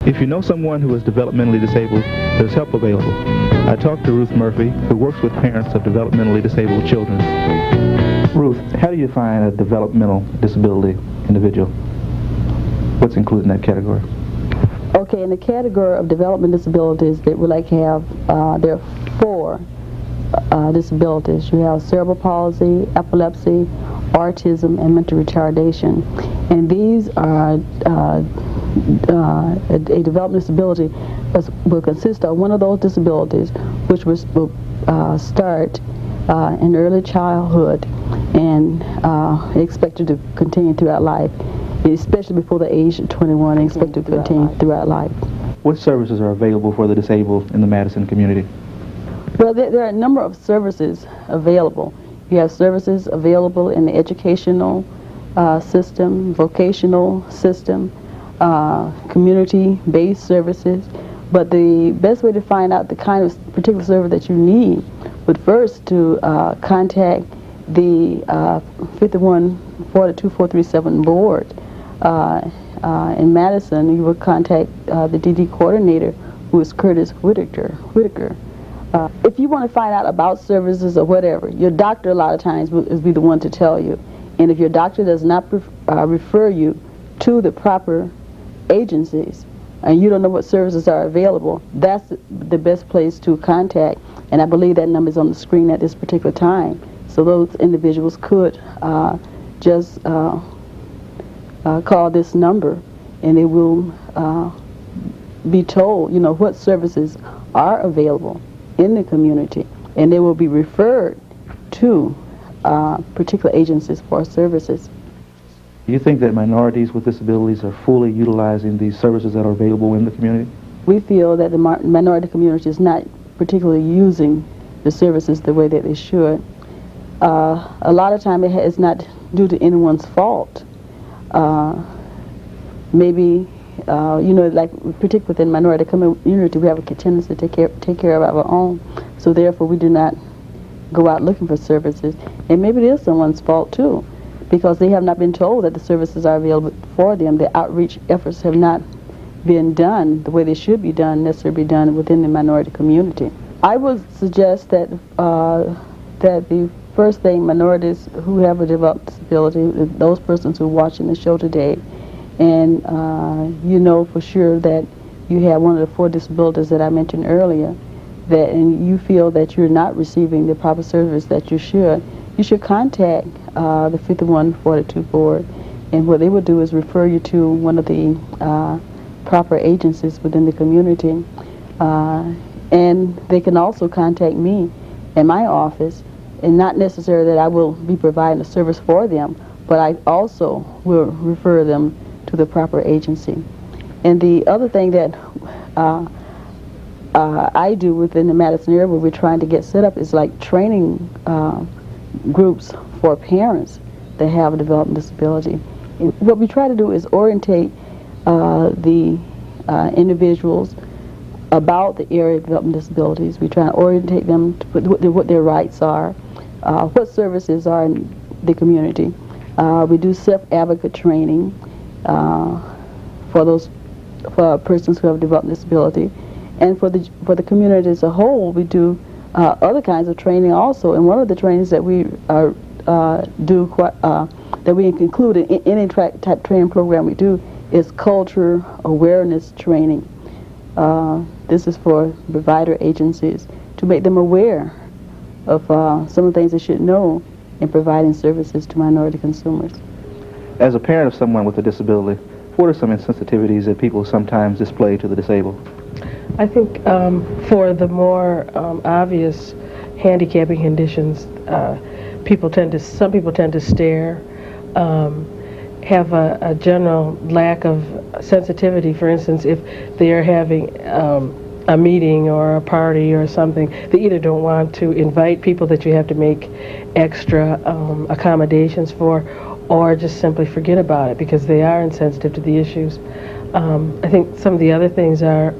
If you know someone who is developmentally disabled, there's help available. I talked to Ruth Murphy, who works with parents of developmentally disabled children. Ruth, how do you define a developmental disability individual? What's included in that category? Okay, in the category of development disabilities that we like to have, there are four disabilities. You have cerebral palsy, epilepsy, autism, and mental retardation. And these are a developmental disability will consist of one of those disabilities, which will start in early childhood and expected to continue throughout life, especially before the age of 21, and expected to continue throughout life. What services are available for the disabled in the Madison community? Well, there are a number of services available. You have services available in the educational system, vocational system, community-based services. But the best way to find out the kind of particular service that you need would first to contact the 51-42-437 board in Madison. You would contact the DD coordinator, who is Curtis Whitaker. If you want to find out about services or whatever, your doctor a lot of times will be the one to tell you. And if your doctor does not refer you to the proper agencies, and you don't know what services are available, that's the best place to contact. And I believe that number is on the screen at this particular time. So those individuals could just call this number, and they will be told, you know, what services are available in the community, and they will be referred to particular agencies for services. Do you think that minorities with disabilities are fully utilizing these services that are available in the community? We feel that the minority community is not particularly using the services the way that they should. A lot of time it's not due to anyone's fault. Maybe you know, like particularly within minority community, we have a tendency to take care of our own. So therefore, we do not go out looking for services. And maybe it is someone's fault too, because they have not been told that the services are available for them. The outreach efforts have not been done the way they should be done, necessarily be done within the minority community. I would suggest that that the first thing, minorities who have a developed disability, those persons who are watching the show today, and you know for sure that you have one of the four disabilities that I mentioned earlier, that and you feel that you're not receiving the proper service that you should contact the 5142 board, and what they will do is refer you to one of the proper agencies within the community, and they can also contact me in my office, and not necessarily that I will be providing a service for them, but I also will refer them to the proper agency. And the other thing that I do within the Madison area, where we're trying to get set up, is like training groups for parents that have a developmental disability. And what we try to do is orientate the individuals about the area of developmental disabilities. We try to orientate them to what their rights are, what services are in the community. We do self-advocate training for persons who have developmental disability, and for the community as a whole, we do other kinds of training also. And one of the trainings that we that we include in any type training program we do is culture awareness training. This is for provider agencies to make them aware of some of the things they should know in providing services to minority consumers. As a parent of someone with a disability, what are some insensitivities that people sometimes display to the disabled? I think for the more obvious handicapping conditions, some people tend to stare, have a general lack of sensitivity. For instance, if they are having a meeting or a party or something, they either don't want to invite people that you have to make extra accommodations for, or just simply forget about it because they are insensitive to the issues. I think some of the other things are,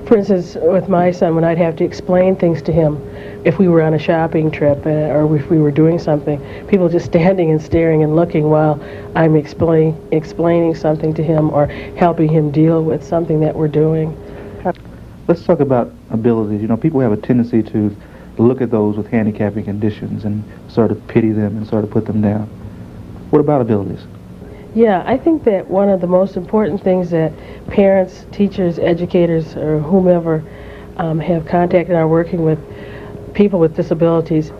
For instance, with my son, when I'd have to explain things to him, if we were on a shopping trip or if we were doing something, people just standing and staring and looking while I'm explaining something to him or helping him deal with something that we're doing. Let's talk about abilities. You know, people have a tendency to look at those with handicapping conditions and sort of pity them and sort of put them down. What about abilities? Yeah, I think that one of the most important things that parents, teachers, educators, or whomever have contacted and are working with people with disabilities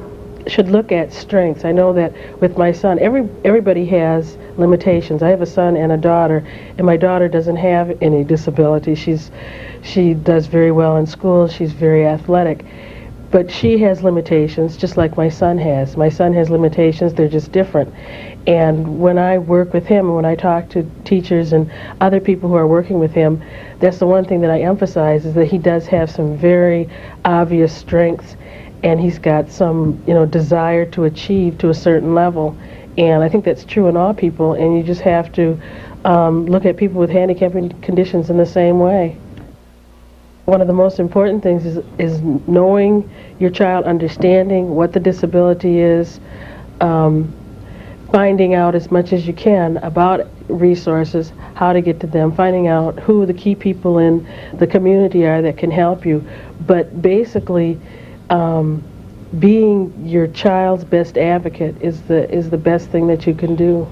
should look at strengths. I know that with my son, everybody has limitations. I have a son and a daughter, and my daughter doesn't have any disability. She does very well in school. She's very athletic. But she has limitations, just like my son has. My son has limitations, they're just different. And when I work with him, and when I talk to teachers and other people who are working with him, that's the one thing that I emphasize, is that he does have some very obvious strengths, and he's got some, desire to achieve to a certain level. And I think that's true in all people, and you just have to look at people with handicapping conditions in the same way. One of the most important things is knowing your child, understanding what the disability is, finding out as much as you can about resources, how to get to them, finding out who the key people in the community are that can help you. But basically, being your child's best advocate is the best thing that you can do.